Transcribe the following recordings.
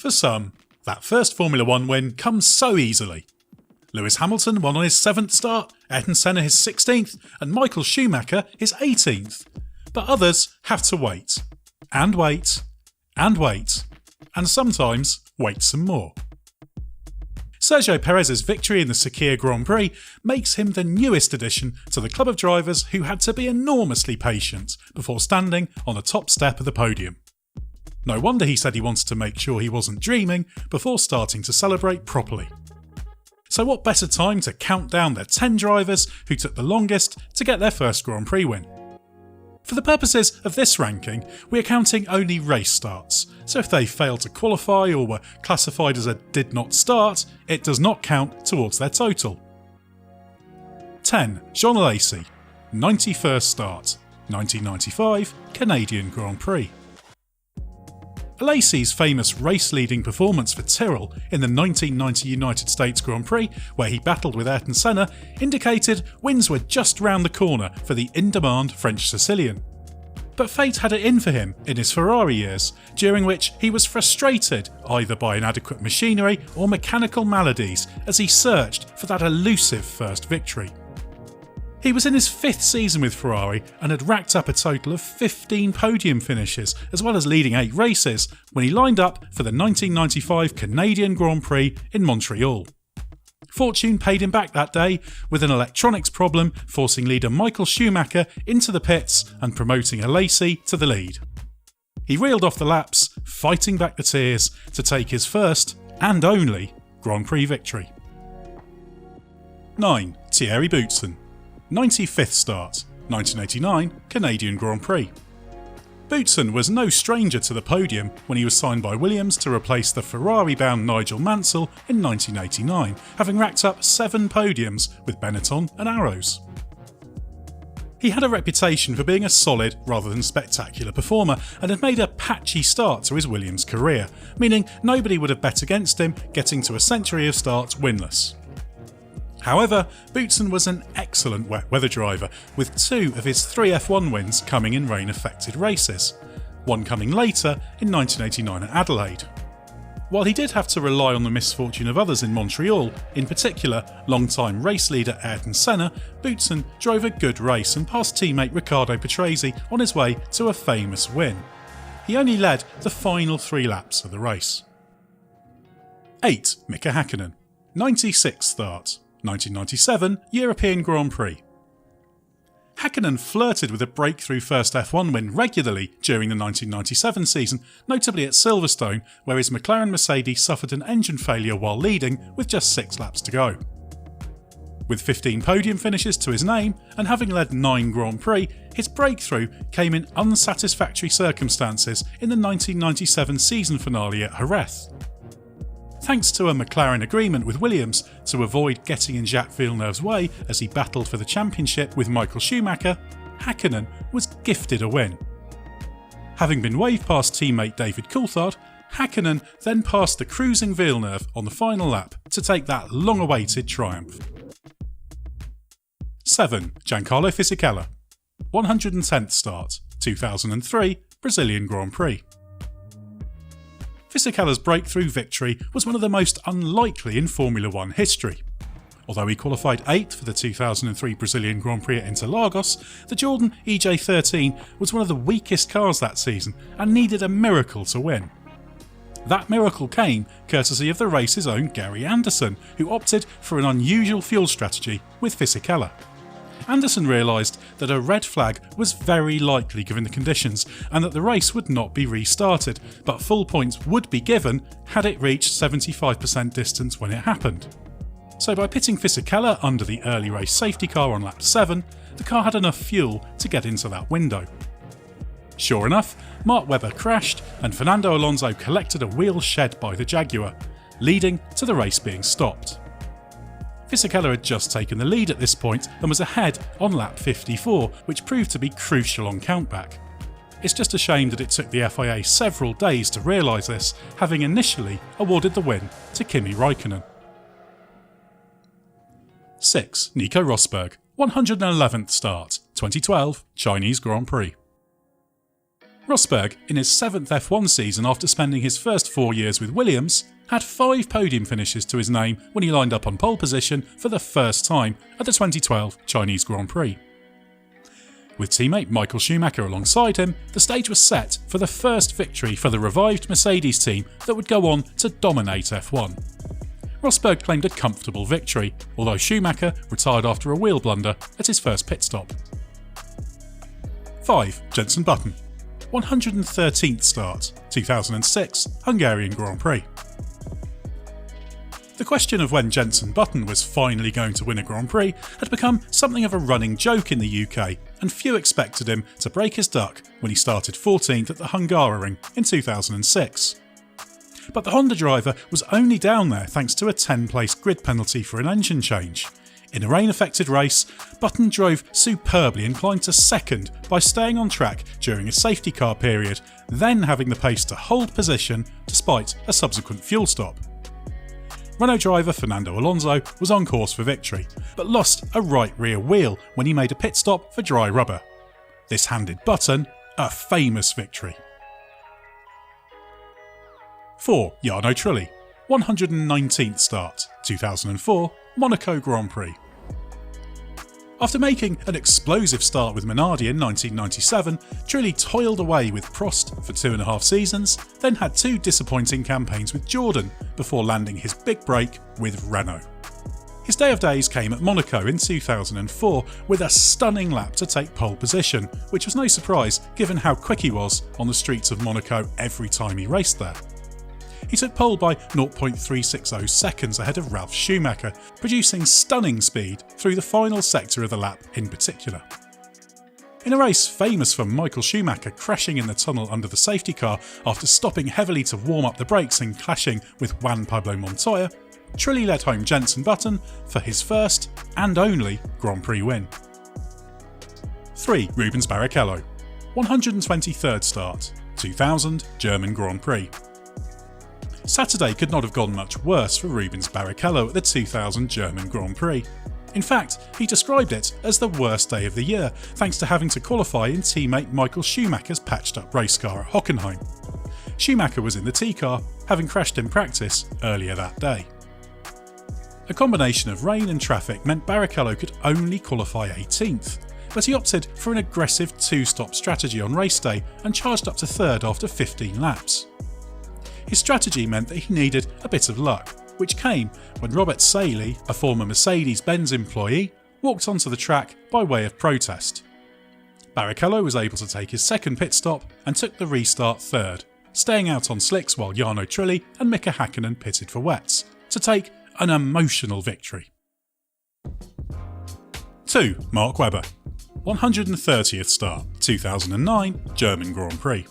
For some, that first Formula 1 win comes so easily. Lewis Hamilton won on his 7th start, Ayrton Senna his 16th, and Michael Schumacher his 18th. But others have to wait. And wait. And wait. And sometimes wait some more. Sergio Perez's victory in the Sakir Grand Prix makes him the newest addition to the club of drivers who had to be enormously patient before standing on the top step of the podium. No wonder he said he wanted to make sure he wasn't dreaming before starting to celebrate properly. So what better time to count down the 10 drivers who took the longest to get their first Grand Prix win? For the purposes of this ranking, we are counting only race starts, so if they failed to qualify or were classified as a did not start, it does not count towards their total. 10. Jean Alesi, 91st start, 1995 Canadian Grand Prix. Alesi's famous race-leading performance for Tyrrell in the 1990 United States Grand Prix, where he battled with Ayrton Senna, indicated wins were just round the corner for the in-demand French Sicilian. But fate had it in for him in his Ferrari years, during which he was frustrated either by inadequate machinery or mechanical maladies as he searched for that elusive first victory. He was in his 5th season with Ferrari and had racked up a total of 15 podium finishes, as well as leading 8 races, when he lined up for the 1995 Canadian Grand Prix in Montreal. Fortune paid him back that day, with an electronics problem forcing leader Michael Schumacher into the pits and promoting Alesi to the lead. He reeled off the laps, fighting back the tears to take his first, and only, Grand Prix victory. 9. Thierry Boutsen, 95th start, 1989 Canadian Grand Prix. Boutsen was no stranger to the podium when he was signed by Williams to replace the Ferrari-bound Nigel Mansell in 1989, having racked up 7 podiums with Benetton and Arrows. He had a reputation for being a solid rather than spectacular performer and had made a patchy start to his Williams career, meaning nobody would have bet against him getting to a century of starts winless. However, Boutsen was an excellent wet weather driver, with 2 of his 3 F1 wins coming in rain-affected races, one coming later in 1989 at Adelaide. While he did have to rely on the misfortune of others in Montreal, in particular long-time race leader Ayrton Senna, Boutsen drove a good race and passed teammate Riccardo Patrese on his way to a famous win. He only led the final 3 laps of the race. 8. Mika Hakkinen, 96th start, 1997 European Grand Prix. Hakkinen flirted with a breakthrough first F1 win regularly during the 1997 season, notably at Silverstone, where his McLaren Mercedes suffered an engine failure while leading with just 6 laps to go. With 15 podium finishes to his name and having led 9 Grand Prix, his breakthrough came in unsatisfactory circumstances in the 1997 season finale at Jerez. Thanks to a McLaren agreement with Williams to avoid getting in Jacques Villeneuve's way as he battled for the championship with Michael Schumacher, Hakkinen was gifted a win. Having been waved past teammate David Coulthard, Hakkinen then passed the cruising Villeneuve on the final lap to take that long-awaited triumph. 7. Giancarlo Fisichella, 110th start, 2003 Brazilian Grand Prix. Fisichella's breakthrough victory was one of the most unlikely in Formula 1 history. Although he qualified 8th for the 2003 Brazilian Grand Prix at Interlagos, the Jordan EJ13 was one of the weakest cars that season and needed a miracle to win. That miracle came courtesy of the race's own Gary Anderson, who opted for an unusual fuel strategy with Fisichella. Anderson realised that a red flag was very likely given the conditions and that the race would not be restarted, but full points would be given had it reached 75% distance when it happened. So by pitting Fisichella under the early race safety car on lap 7, the car had enough fuel to get into that window. Sure enough, Mark Webber crashed and Fernando Alonso collected a wheel shed by the Jaguar, leading to the race being stopped. Fisichella had just taken the lead at this point and was ahead on lap 54, which proved to be crucial on countback. It's just a shame that it took the FIA several days to realise this, having initially awarded the win to Kimi Räikkönen. 6. Nico Rosberg, 111th start, 2012 Chinese Grand Prix. Rosberg, in his 7th F1 season after spending his first 4 years with Williams, had 5 podium finishes to his name when he lined up on pole position for the first time at the 2012 Chinese Grand Prix. With teammate Michael Schumacher alongside him, the stage was set for the first victory for the revived Mercedes team that would go on to dominate F1. Rosberg claimed a comfortable victory, although Schumacher retired after a wheel blunder at his first pit stop. 5. Jenson Button, 113th start, 2006 Hungarian Grand Prix. The question of when Jenson Button was finally going to win a Grand Prix had become something of a running joke in the UK, and few expected him to break his duck when he started 14th at the Hungaroring in 2006. But the Honda driver was only down there thanks to a 10-place grid penalty for an engine change. In a rain-affected race, Button drove superbly and climbed to second by staying on track during a safety car period, then having the pace to hold position despite a subsequent fuel stop. Renault driver Fernando Alonso was on course for victory, but lost a right rear wheel when he made a pit stop for dry rubber. This handed Button a famous victory. 4. Jarno Trulli, 119th start, 2004 Monaco Grand Prix. After making an explosive start with Minardi in 1997, Trulli toiled away with Prost for 2.5 seasons, then had 2 disappointing campaigns with Jordan before landing his big break with Renault. His day of days came at Monaco in 2004 with a stunning lap to take pole position, which was no surprise given how quick he was on the streets of Monaco every time he raced there. He took pole by 0.360 seconds ahead of Ralf Schumacher, producing stunning speed through the final sector of the lap in particular. In a race famous for Michael Schumacher crashing in the tunnel under the safety car after stopping heavily to warm up the brakes and clashing with Juan Pablo Montoya, Trulli led home Jenson Button for his first and only Grand Prix win. 3. Rubens Barrichello, 123rd start, 2000 German Grand Prix. Saturday could not have gone much worse for Rubens Barrichello at the 2000 German Grand Prix. In fact, he described it as the worst day of the year, thanks to having to qualify in teammate Michael Schumacher's patched-up race car at Hockenheim. Schumacher was in the T-car, having crashed in practice earlier that day. A combination of rain and traffic meant Barrichello could only qualify 18th, but he opted for an aggressive 2-stop strategy on race day and charged up to 3rd after 15 laps. His strategy meant that he needed a bit of luck, which came when Robert Saley, a former Mercedes-Benz employee, walked onto the track by way of protest. Barrichello was able to take his second pit stop and took the restart 3rd, staying out on slicks while Jarno Trulli and Mika Hakkinen pitted for wets, to take an emotional victory. 2. Mark Webber, 130th start, 2009 German Grand Prix.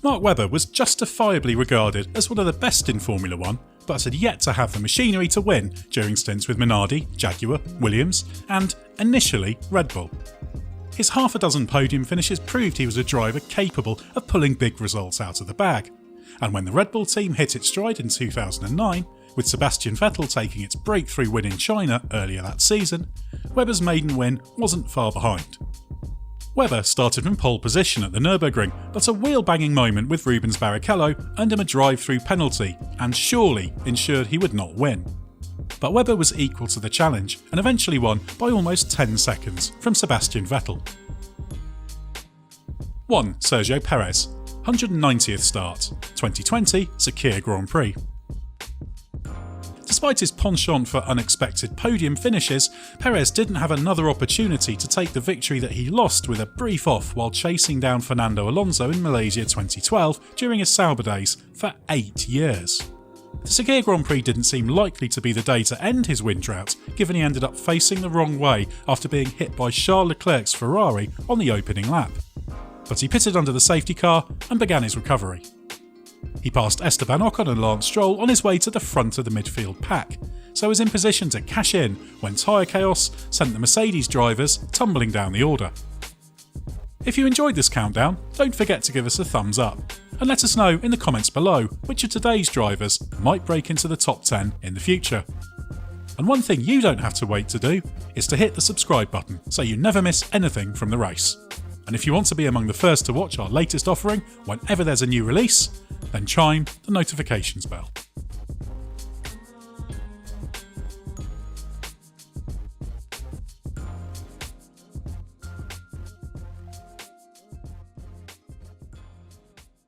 Mark Webber was justifiably regarded as one of the best in Formula 1, but had yet to have the machinery to win during stints with Minardi, Jaguar, Williams and, initially, Red Bull. His half a dozen podium finishes proved he was a driver capable of pulling big results out of the bag, and when the Red Bull team hit its stride in 2009, with Sebastian Vettel taking its breakthrough win in China earlier that season, Webber's maiden win wasn't far behind. Webber started from pole position at the Nürburgring, but a wheel-banging moment with Rubens Barrichello earned him a drive-through penalty and surely ensured he would not win. But Webber was equal to the challenge and eventually won by almost 10 seconds from Sebastian Vettel. 1. Sergio Perez, 190th start, 2020 Sakhir Grand Prix. Despite his penchant for unexpected podium finishes, Perez didn't have another opportunity to take the victory that he lost with a brief off while chasing down Fernando Alonso in Malaysia 2012 during his Sauber days for 8 years. The Sakhir Grand Prix didn't seem likely to be the day to end his win drought, given he ended up facing the wrong way after being hit by Charles Leclerc's Ferrari on the opening lap. But he pitted under the safety car and began his recovery. He passed Esteban Ocon and Lance Stroll on his way to the front of the midfield pack, so was in position to cash in when tyre chaos sent the Mercedes drivers tumbling down the order. If you enjoyed this countdown, don't forget to give us a thumbs up, and let us know in the comments below which of today's drivers might break into the top 10 in the future. And one thing you don't have to wait to do is to hit the subscribe button so you never miss anything from the race. And if you want to be among the first to watch our latest offering whenever there's a new release, then chime the notifications bell.